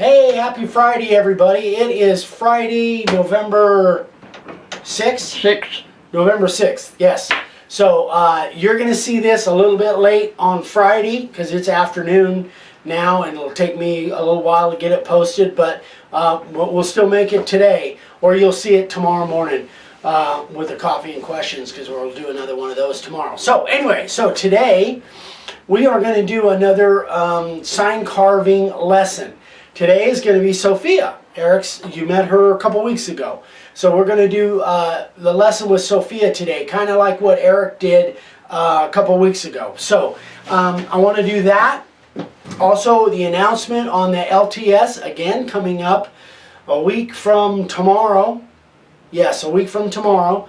Hey, happy Friday, everybody. It is Friday, November 6th? November 6th, yes. So you're going to see this a little bit late on Friday because it's afternoon now and it'll take me a little while to get it posted, but we'll still make it today, or you'll see it tomorrow morning with the coffee and questions because we'll do another one of those tomorrow. So anyway, so today we are going to do another sign carving lesson. Today is going to be Sofia. You met her a couple weeks ago. So we're going to do the lesson with Sofia today, kind of like what Eric did a couple weeks ago. So I want to do that. Also, the announcement on the LTS, again, coming up a week from tomorrow. Yes, a week from tomorrow.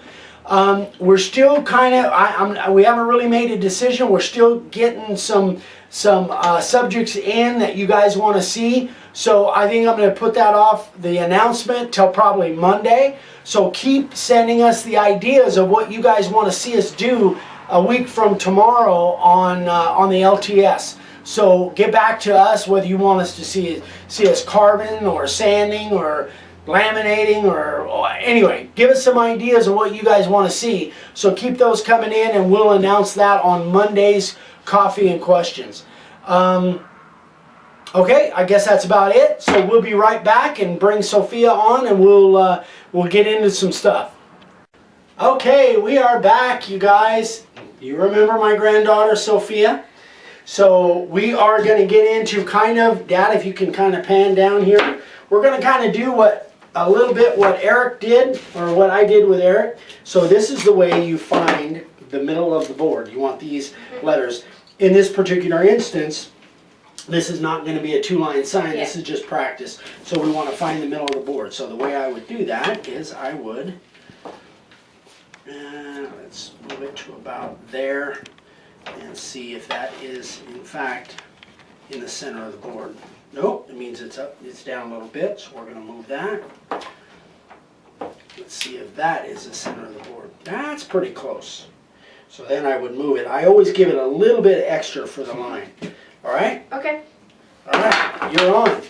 We're still kind of, we haven't really made a decision. We're still getting some subjects in that you guys want to see. So I think I'm going to put that off, the announcement, till probably Monday. So keep sending us the ideas of what you guys want to see us do a week from tomorrow on the LTS. So get back to us whether you want us to see us carving or sanding or laminating or anyway, give us some ideas of what you guys want to see. So keep those coming in and we'll announce that on Monday's Coffee and Questions. Okay, I guess that's about it. So we'll be right back and bring Sofia on and we'll get into some stuff. Okay, we are back, you guys. You remember my granddaughter Sofia? So we are going to get into kind of, Dad, if you can kind of pan down here. We're going to kind of do a little bit what Eric did, or what I did with Eric. So this is the way you find the middle of the board. You want these letters. In this particular instance, this is not going to be a two-line sign. This is just practice. So we want to find the middle of the board. So the way I would do that is I would, let's move it to about there and see if that is, in fact, in the center of the board. Nope, it means it's up, it's down a little bit, so we're going to move that. Let's see if that is the center of the board. That's pretty close. So then I would move it. I always give it a little bit extra for the line. All right? Okay. All right, you're on.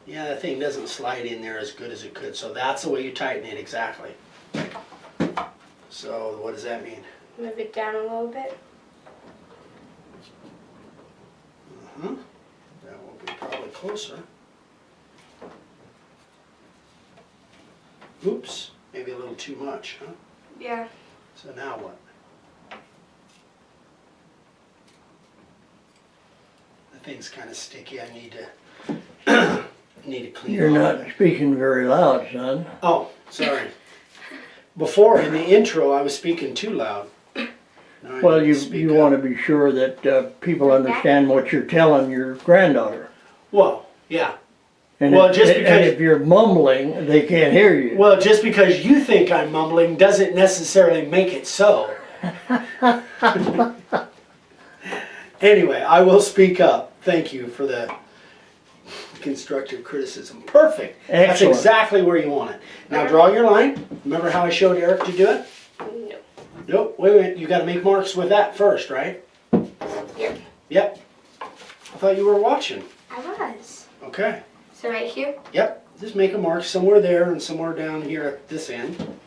Yeah, the thing doesn't slide in there as good as it could, so that's the way you tighten it exactly. So what does that mean? Move it down a little bit. That will be probably closer. Oops, maybe a little too much, huh? Yeah. So now what? The thing's kind of sticky. I need to clean it. You're not speaking very loud, son. Oh, sorry. Before, in the intro, I was speaking too loud. Well, you want to be sure that people understand what you're telling your granddaughter. Well, yeah. And, well, and if you're mumbling, they can't hear you. Well, just because you think I'm mumbling doesn't necessarily make it so. Anyway, I will speak up. Thank you for the constructive criticism. Perfect. Excellent. That's exactly where you want it. Now draw your line. Remember how I showed Eric to do it? No. Nope. Wait. You got to make marks with that first, right? Yep. Yep. I thought you were watching. I was. Okay. So right here? Yep. Just make a mark somewhere there and somewhere down here at this end.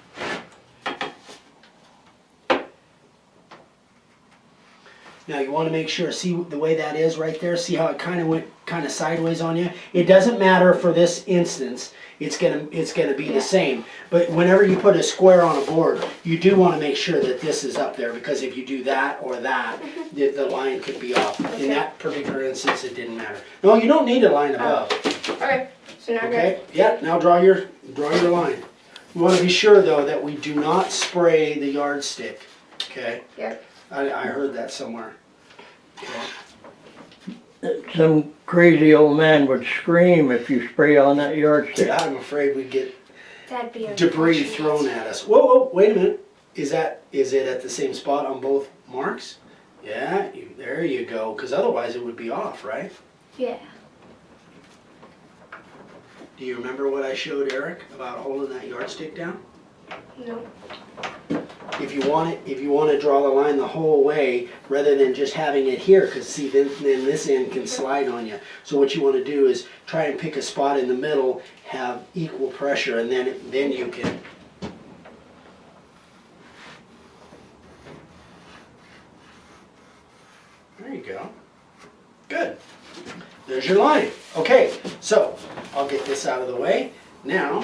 Now you want to make sure, see the way that is right there? See how it kind of went kind of sideways on you? It doesn't matter for this instance. It's gonna be the same. But whenever you put a square on a board, you do want to make sure that this is up there, because if you do that or that, the line could be off. In that particular instance, it didn't matter. No, you don't need a line above. Okay. So now Okay. Yeah. Now draw your line. We want to be sure though that we do not spray the yardstick. Okay. Yep. I heard that somewhere. Okay. Some crazy old man would scream if you spray on that yardstick. I'm afraid we'd get That'd be debris thrown at us. Whoa, wait a minute. Is it at the same spot on both marks? Yeah, there you go. Because otherwise it would be off, right? Yeah. Do you remember what I showed Eric about holding that yardstick down? No. if you want to draw the line the whole way rather than just having it here, because see, then this end can slide on you. So what you want to do is try and pick a spot in the middle, have equal pressure, and then you can. There you go. Good. There's your line. Okay, so I'll get this out of the way. Now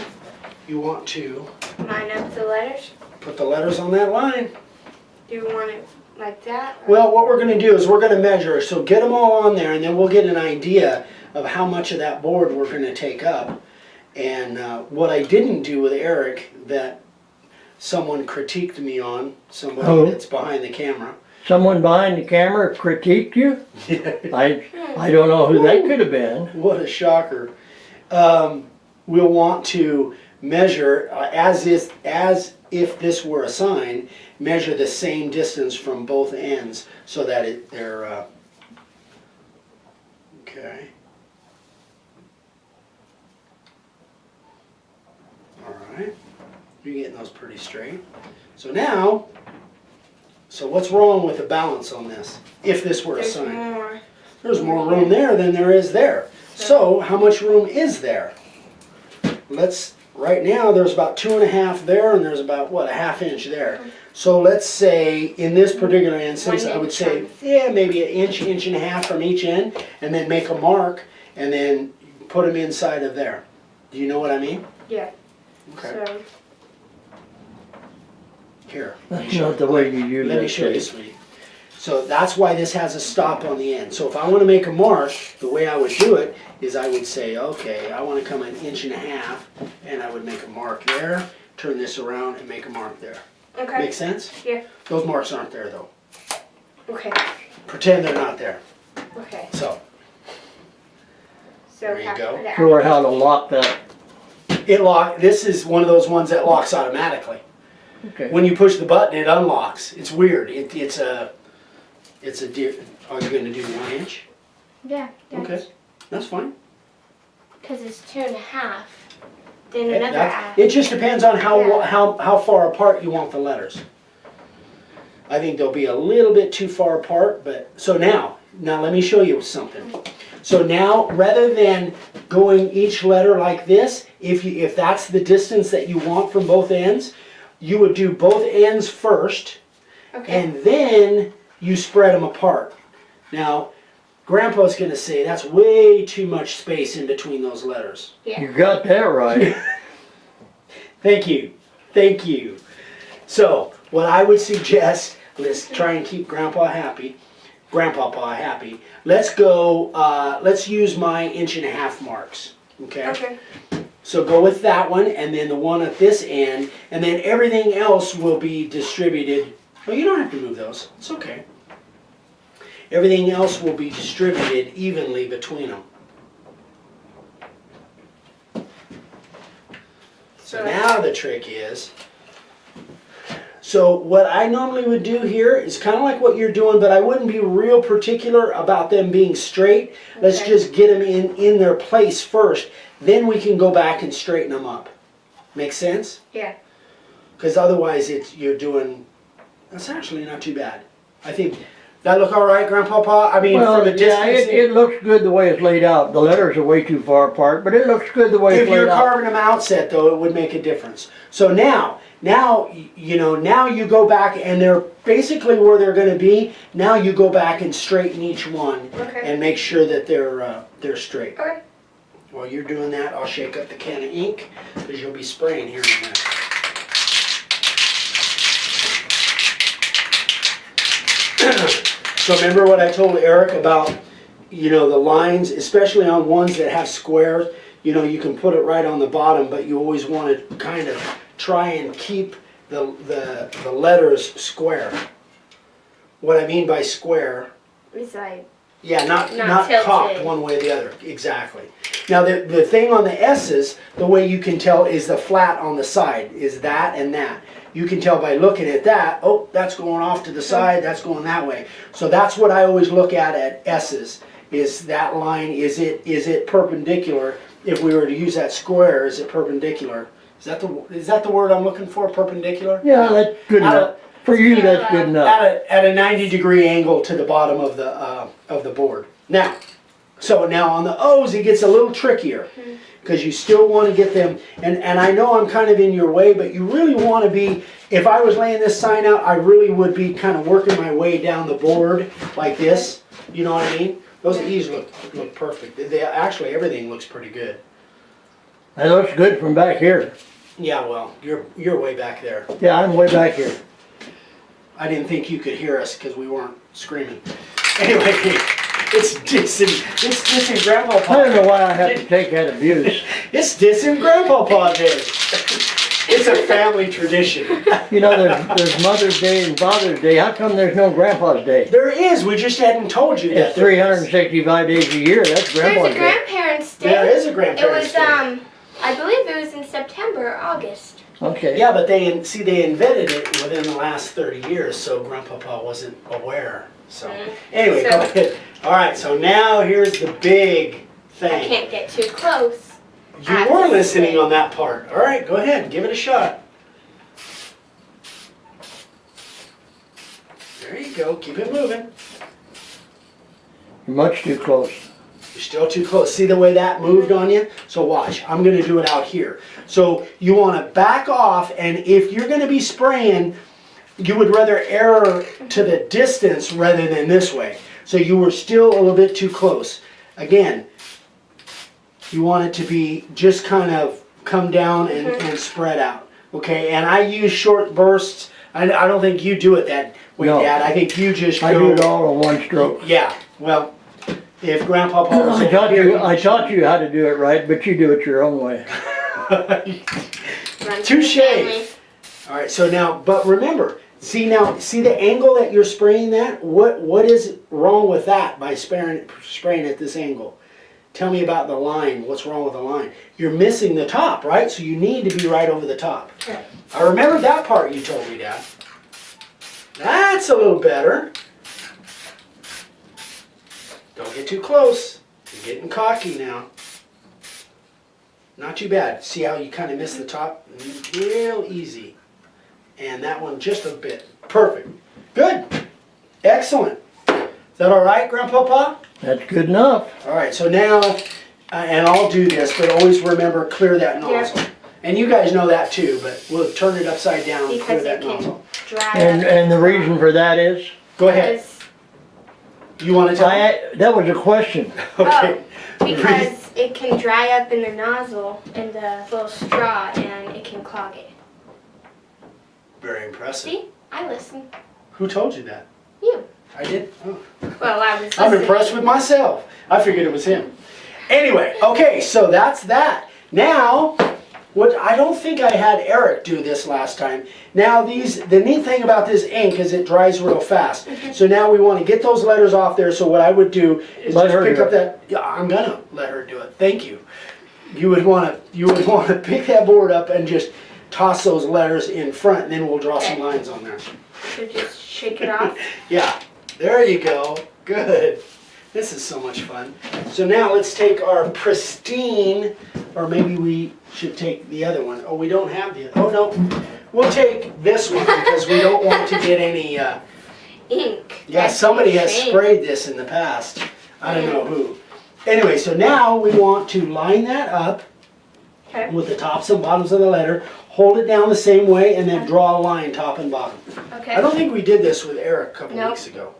you want to Line up the letters. put the letters on that line. Do you want it like that? or- Well, what we're going to do is we're going to measure. So get them all on there, and then we'll get an idea of how much of that board we're going to take up. And what I didn't do with Eric that someone critiqued me on, somebody Oh. that's behind the camera. Someone behind the camera critiqued you? I don't know who that could have been. What a shocker. We'll want to measure, as if this were a sign, measure the same distance from both ends so that they're, okay. All right, you're getting those pretty straight. So now, so what's wrong with the balance on this, if this were a There's sign? more. There's more room there than there is there. So how much room is there? Right now there's about 2.5 there, and there's about, what, a 1/2 inch there. So let's say in this particular instance, 1 I would inch say, on- yeah, maybe an inch, inch and a half from each end, and then make a mark, and then put them inside of there. Do you know what I mean? Yeah. Okay. So Here. That's not the way you use Let me that show you, tape. sweetie. So that's why this has a stop on the end. So if I want to make a mark, the way I would do it is I would say, okay, I want to come 1.5 inches, and I would make a mark there, turn this around and make a mark there. okay. Make sense? Yeah. Those marks aren't there though. Okay. Pretend they're not there. Okay. So So There you go. Sure how to lock that. this is one of those ones that locks automatically. Okay. When you push the button, it unlocks. It's weird. It's a deer. Are you going to do 1 inch? Yeah. Okay, that's fine. Because it's 2.5. Then another half. It just depends on Yeah. how far apart you want the letters. I think they'll be a little bit too far apart, but so now let me show you something. So now, rather than going each letter like this, if that's the distance that you want from both ends, you would do both ends first, Okay. and then you spread them apart. Now, Grandpa's going to say that's way too much space in between those letters. Yeah. You got that right. Thank you. Thank you. So, what I would suggest, let's try and keep Grandpa happy. Let's go, let's use my 1.5 inch marks. Okay? Okay. So go with that one, and then the one at this end, and then everything else will be distributed. Well, you don't have to move those. It's okay. Everything else will be distributed evenly between them. So now the trick is, so what I normally would do here is kind of like what you're doing, but I wouldn't be real particular about them being straight. Let's Okay. just get them in their place first. Then we can go back and straighten them up. Make sense? Yeah. Because otherwise you're doing, that's actually not too bad. I think, that look all right, Grandpapa? I mean, Well, from a yeah, distance. it looks good the way it's laid out. The letters are way too far apart, but it looks good the way If it's you're laid out. carving them outset, though, it would make a difference. So now you go back and they're basically where they're going to be. Now you go back and straighten each one Okay. and make sure that they're straight. Okay. While you're doing that, I'll shake up the can of ink because you'll be spraying here in a minute. So remember what I told Eric about, the lines, especially on ones that have squares, you can put it right on the bottom, but you always want to kind of try and keep the letters square. What I mean by square, It's like, yeah, not tilted. cocked one way or the other, exactly. Now the thing on the S's, the way you can tell is the flat on the side, is that and that. You can tell by looking at that, oh, that's going off to the side, that's going that way. So that's what I always look at S's, is that line, is it perpendicular? If we were to use that square, is it perpendicular? Is that the word I'm looking for, perpendicular? Yeah, that's good enough. For you, that's good enough. At a 90-degree angle to the bottom of the board. Now, so now on the O's it gets a little trickier because you still want to get them, and I know I'm kind of in your way, but you really want to be, if I was laying this sign out, I really would be kind of working my way down the board like this, you know what I mean? These look perfect. They actually, everything looks pretty good. That looks good from back here. Yeah, well, you're way back there. Yeah, I'm way back here. I didn't think you could hear us because we weren't screaming. Anyway, it's dissing Grandpa I don't know why I have to take that abuse. It's dissing Grandpa Day. It's a family tradition. You know, there's Mother's Day and Father's Day. How come there's no Grandpa's Day? There is. We just hadn't told you that. It's 365 days a year. That's Grandpa's There's a Day. Grandparents' Day. There is a Grandparents' Day. It was, I believe it was in September or August. Okay. Yeah, but they invented it within the last 30 years, so Grandpapa wasn't aware. So anyway, go ahead. All right, so now here's the big thing. I can't get too close. You were listening on that part. All right, go ahead, give it a shot. There you go. Keep it moving. You're much too close. You're still too close. See the way that moved on you? So watch. I'm going to do it out here. So you want to back off, and if you're going to be spraying, you would rather err to the distance rather than this way. So you were still a little bit too close. Again, you want it to be just kind of come down and spread out. Okay, and I use short bursts. I don't think you do it that way, No. Dad. I think you just go. I do it all in one stroke. Yeah, well, if Grandpa was I over taught you how to do it right, but you do it your own way. Touche. All right, so now, but remember, see the angle that you're spraying that? What is wrong with that by spraying at this angle? Tell me about the line. What's wrong with the line? You're missing the top, right? So you need to be right over the top. Okay. I remember that part you told me, Dad. That's a little better. Don't get too close. You're getting cocky now. Not too bad. See how you kind of miss the top? Real easy. And that one just a bit. Perfect. Good. Excellent. Is that all right, Grandpapa? That's good enough. All right, so now, and I'll do this, but always remember, clear that nozzle. Yep. And you guys know that too, but we'll turn it upside down and clear Because that it can nozzle. dry And the reason for that is? Go ahead. You want to tell me? That was a question. Okay. Because it can dry up in the nozzle in the little straw and it can clog it. Very impressive. See? I listen. Who told you that? You. I did? Oh. Well, I was I'm listening. impressed with myself. I figured it was him. Anyway, okay, so that's that. Now, what I don't think I had Eric do this last time. Now the neat thing about this ink is it dries real fast. So now we want to get those letters off there. So what I would do is Let just her pick do up it. that. Yeah, I'm gonna let her do it. Thank you. You would want to pick that board up and just toss those letters in front, and then we'll draw some lines on there. So just shake it off. Yeah, there you go. Good. This is so much fun. So now let's take our pristine, or maybe we should take the other one. Oh, we don't have the other. Oh, no. We'll take this one because we don't want to get any... Ink. Yeah, That's somebody a has shame. sprayed this in the past. I don't know who. Anyway, so now we want to line that up Okay. with the tops and bottoms of the letter, hold it down the same way, and then draw a line top and bottom. Okay. I don't think we did this with Eric a couple Nope. weeks ago.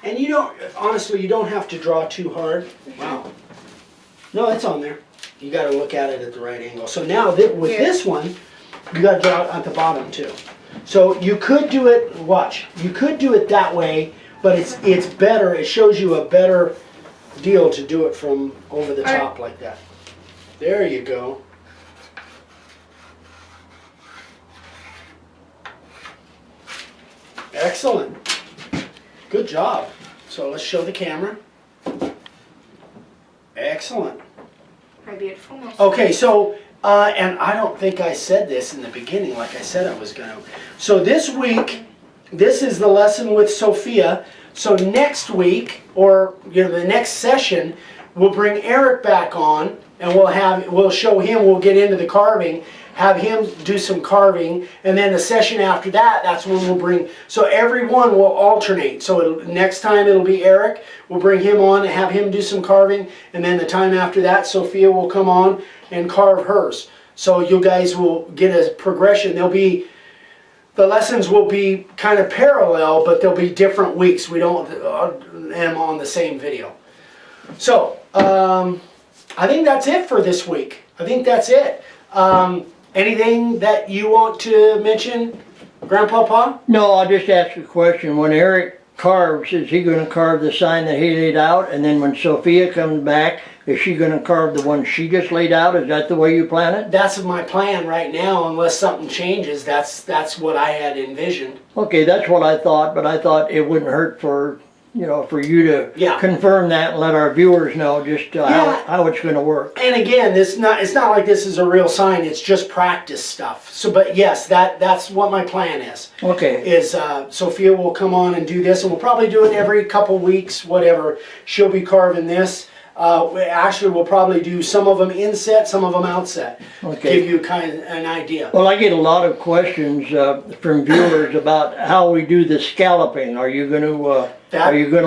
And you don't, honestly, you don't have to draw too hard. Wow. No, it's on there. You got to look at it at the right angle. So now with Here. this one, you got to draw it at the bottom too. So you could do it, watch, you could do it that way, but it's better, it shows you a better deal to do it from over the top like that. There you go. Excellent. Good job. So let's show the camera. Excellent. My beautiful mess. Okay, so, and I don't think I said this in the beginning like I said I was going to. So this week, this is the lesson with Sofia. So next week, or the next session, we'll bring Eric back on, and we'll show him, we'll get into the carving, have him do some carving, and then the session after that, that's when we'll bring, so everyone will alternate. So next time it'll be Eric, we'll bring him on and have him do some carving, and then the time after that, Sophia will come on and carve hers. So you guys will get a progression. The lessons will be kind of parallel, but they'll be different weeks. We don't am on the same video. So, I think that's it for this week. I think that's it. Anything that you want to mention, Grandpapa? No, I'll just ask a question. When Eric carves, is he going to carve the sign that he laid out? And then when Sophia comes back, is she going to carve the one she just laid out? Is that the way you plan it? That's my plan right now, unless something changes. That's what I had envisioned. Okay, that's what I thought, but I thought it wouldn't hurt for for you to confirm that and let our viewers know just how it's going to work. And again, it's not like this is a real sign. It's just practice stuff. So, but yes, that's what my plan is. Okay. Is Sophia will come on and do this, and we'll probably do it every couple weeks, whatever. She'll be carving this. Actually, we'll probably do some of them inset, some of them outset. Okay. Give you kind of an idea. Well, I get a lot of questions from viewers about how we do the scalloping. Are you going to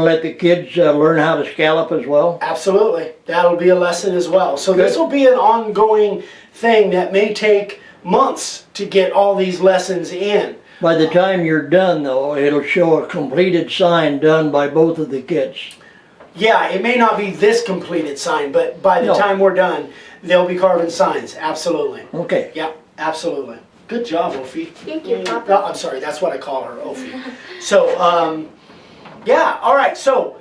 let the kids learn how to scallop as well? Absolutely. That'll be a lesson as well. So this will be an ongoing thing that may take months to get all these lessons in. By the time you're done, though, it'll show a completed sign done by both of the kids. Yeah, it may not be this completed sign, but by the time we're done, they'll be carving signs. Absolutely. Okay. Yeah, absolutely. Good job, Ophi. Thank you, Papa. No, I'm sorry, that's what I call her, Ophi. So, yeah, all right. So,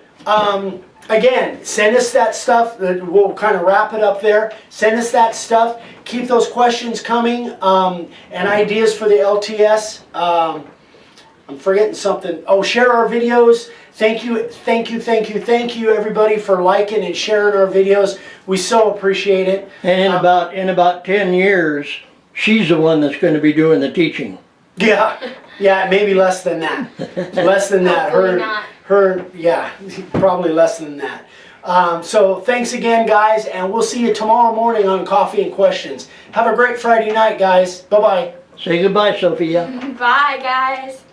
again, send us that stuff. We'll kind of wrap it up there. Send us that stuff. Keep those questions coming and ideas for the LTS. I'm forgetting something. Oh, share our videos. Thank you, everybody, for liking and sharing our videos. We so appreciate it. And in about 10 years, she's the one that's going to be doing the teaching. Yeah, maybe less than that. Less than that. Yeah, probably less than that. So thanks again, guys, and we'll see you tomorrow morning on Coffee and Questions. Have a great Friday night, guys. Bye-bye. Say goodbye, Sophia. Bye, guys.